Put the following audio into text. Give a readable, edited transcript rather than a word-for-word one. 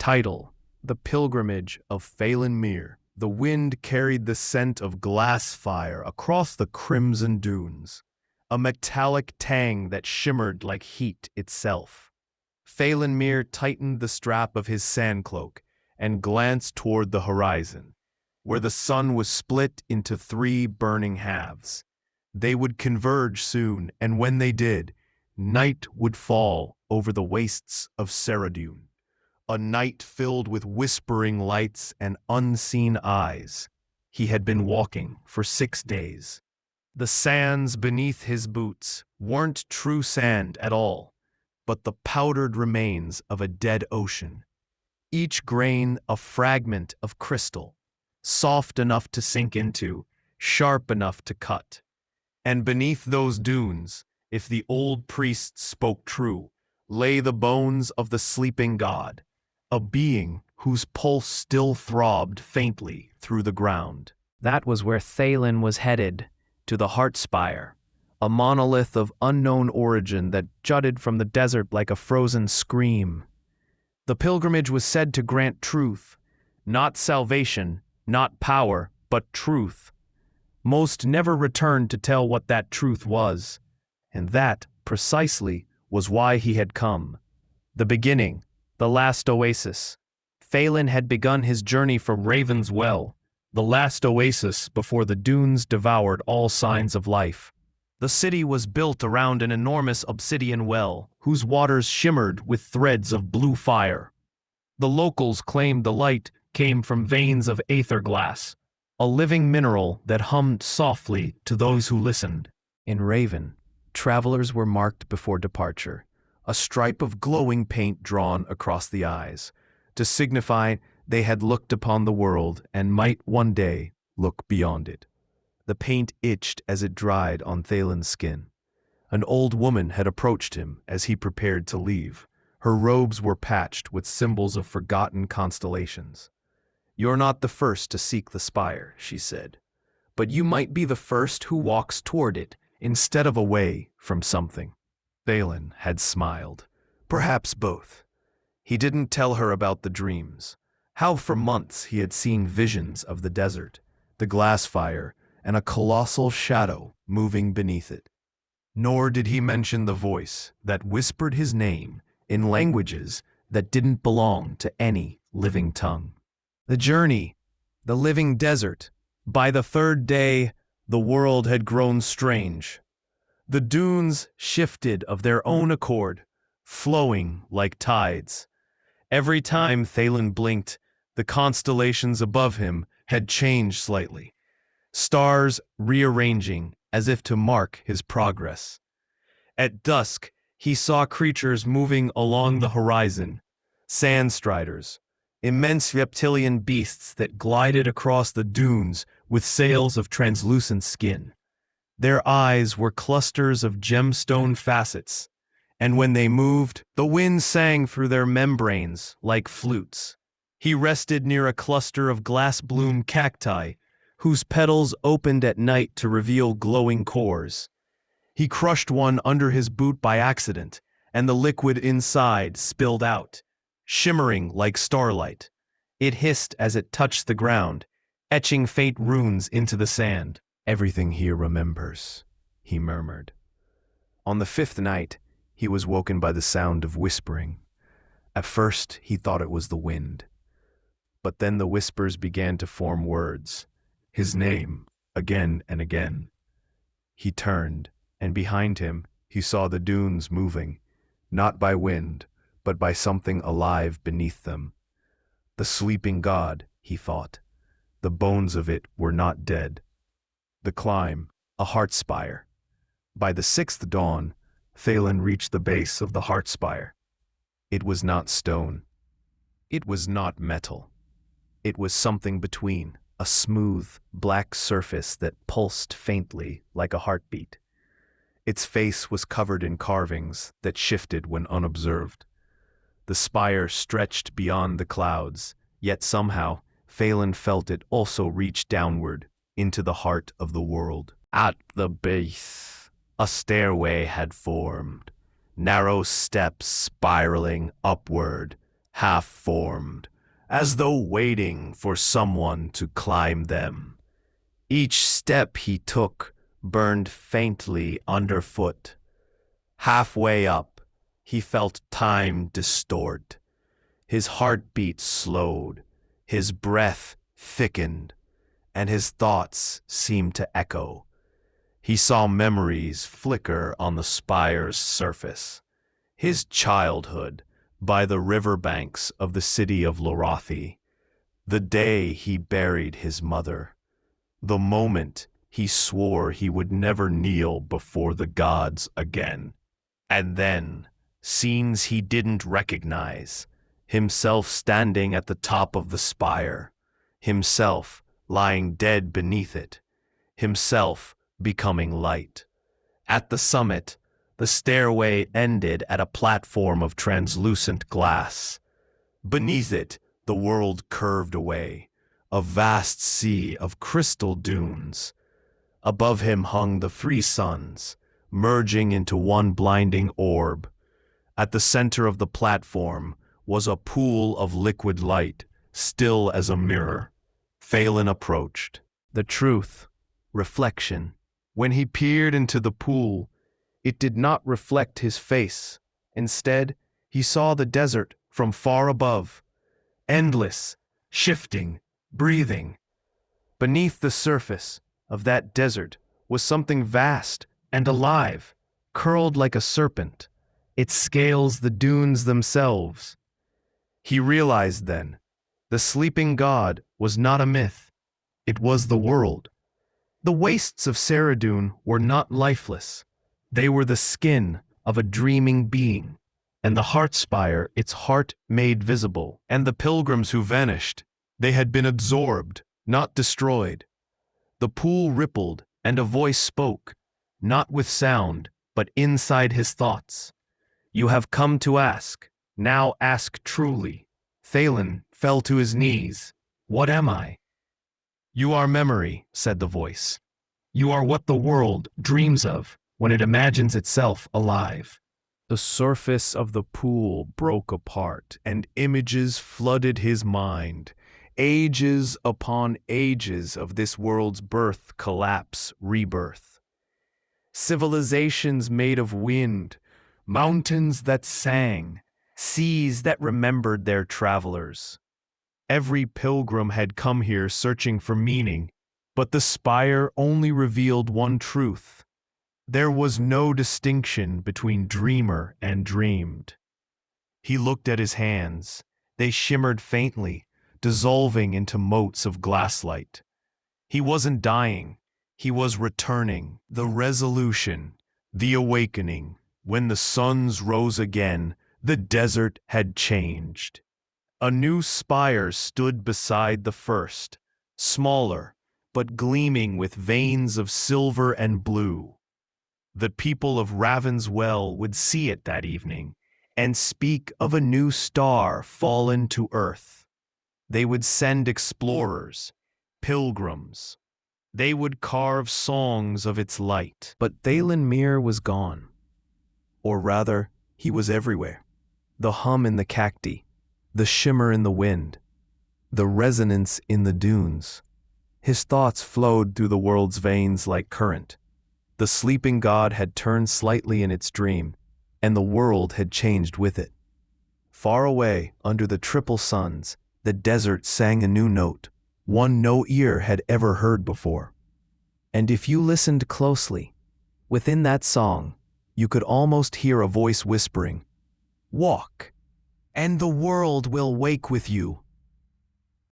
Title: The Pilgrimage of Thalen Mir. The wind carried the scent of glass fire across the crimson dunes, a metallic tang that shimmered like heat itself. Thalen Mir tightened the strap of his sand cloak and glanced toward the horizon, where the sun was split into three burning halves. They would converge soon, and when they did, night would fall over the wastes of Ceridune. A night filled with whispering lights and unseen eyes. He had been walking for 6 days. The sands beneath his boots weren't true sand at all, but the powdered remains of a dead ocean. Each grain a fragment of crystal, soft enough to sink into, sharp enough to cut. And beneath those dunes, if the old priests spoke true, lay the bones of the sleeping god, a being whose pulse still throbbed faintly through the ground. That was where Thalen was headed, to the Heart Spire, a monolith of unknown origin that jutted from the desert like a frozen scream. The pilgrimage was said to grant truth, not salvation, not power, but truth. Most never returned to tell what that truth was, and that, precisely, was why he had come. The beginning, the last oasis. Thalen had begun his journey from Raven's Well, the last oasis before the dunes devoured all signs of life. The city was built around an enormous obsidian well, whose waters shimmered with threads of blue fire. The locals claimed the light came from veins of aether glass, a living mineral that hummed softly to those who listened. In Raven, travelers were marked before departure, a stripe of glowing paint drawn across the eyes, to signify they had looked upon the world and might one day look beyond it. The paint itched as it dried on Thalen's skin. An old woman had approached him as he prepared to leave. Her robes were patched with symbols of forgotten constellations. "You're not the first to seek the spire," she said, "but you might be the first who walks toward it instead of away from something." Thalen had smiled. Perhaps both. He didn't tell her about the dreams, how for months he had seen visions of the desert, the glass fire, and a colossal shadow moving beneath it. Nor did he mention the voice that whispered his name in languages that didn't belong to any living tongue. The journey, the living desert. By the third day, the world had grown strange. The dunes shifted of their own accord, flowing like tides. Every time Thalen blinked, the constellations above him had changed slightly, stars rearranging as if to mark his progress. At dusk, he saw creatures moving along the horizon, sand striders, immense reptilian beasts that glided across the dunes with sails of translucent skin. Their eyes were clusters of gemstone facets, and when they moved, the wind sang through their membranes like flutes. He rested near a cluster of glass-bloom cacti, whose petals opened at night to reveal glowing cores. He crushed one under his boot by accident, and the liquid inside spilled out, shimmering like starlight. It hissed as it touched the ground, etching faint runes into the sand. "Everything here remembers," he murmured. On the 5th night, he was woken by the sound of whispering. At first, he thought it was the wind. But then the whispers began to form words, his name, again and again. He turned, and behind him, he saw the dunes moving, not by wind, but by something alive beneath them. The sleeping god, he thought. The bones of it were not dead. The climb, a heart spire. By the 6th dawn, Thalen reached the base of the heart spire. It was not stone. It was not metal. It was something between, a smooth, black surface that pulsed faintly like a heartbeat. Its face was covered in carvings that shifted when unobserved. The spire stretched beyond the clouds, yet somehow Thalen felt it also reach downward into the heart of the world. At the base, a stairway had formed, narrow steps spiraling upward, half-formed, as though waiting for someone to climb them. Each step he took burned faintly underfoot. Halfway up, he felt time distort. His heartbeat slowed, his breath thickened, and his thoughts seemed to echo. He saw memories flicker on the spire's surface. His childhood by the riverbanks of the city of Lorothi, the day he buried his mother, the moment he swore he would never kneel before the gods again. And then, scenes he didn't recognize, himself standing at the top of the spire, himself lying dead beneath it, himself becoming light. At the summit, the stairway ended at a platform of translucent glass. Beneath it, the world curved away, a vast sea of crystal dunes. Above him hung the three suns, merging into one blinding orb. At the center of the platform was a pool of liquid light, still as a mirror. Thalen approached. The truth, reflection. When he peered into the pool, it did not reflect his face. Instead, he saw the desert from far above, endless, shifting, breathing. Beneath the surface of that desert was something vast and alive, curled like a serpent, its scales the dunes themselves. He realized then, the sleeping god was not a myth. It was the world. The wastes of Ceridune were not lifeless. They were the skin of a dreaming being, and the heart spire its heart made visible, and the pilgrims who vanished. They had been absorbed, not destroyed. The pool rippled, and a voice spoke, not with sound, but inside his thoughts. You have come to ask. Now ask truly. Thalen fell to his knees. What am I? You are memory, said the voice. You are what the world dreams of when it imagines itself alive. The surface of the pool broke apart, and images flooded his mind. Ages upon ages of this world's birth, collapse, rebirth. Civilizations made of wind, mountains that sang, seas that remembered their travelers. Every pilgrim had come here searching for meaning, but the spire only revealed one truth. There was no distinction between dreamer and dreamed. He looked at his hands. They shimmered faintly, dissolving into motes of glasslight. He wasn't dying. He was returning. The resolution, the awakening. When the suns rose again, the desert had changed. A new spire stood beside the first, smaller, but gleaming with veins of silver and blue. The people of Ravenswell would see it that evening, and speak of a new star fallen to earth. They would send explorers, pilgrims. They would carve songs of its light. But Thalen Mir was gone. Or rather, he was everywhere. The hum in the cacti, the shimmer in the wind, the resonance in the dunes. His thoughts flowed through the world's veins like current. The sleeping god had turned slightly in its dream, and the world had changed with it. Far away, under the triple suns, the desert sang a new note, one no ear had ever heard before. And if you listened closely, within that song, you could almost hear a voice whispering, "Walk, and the world will wake with you."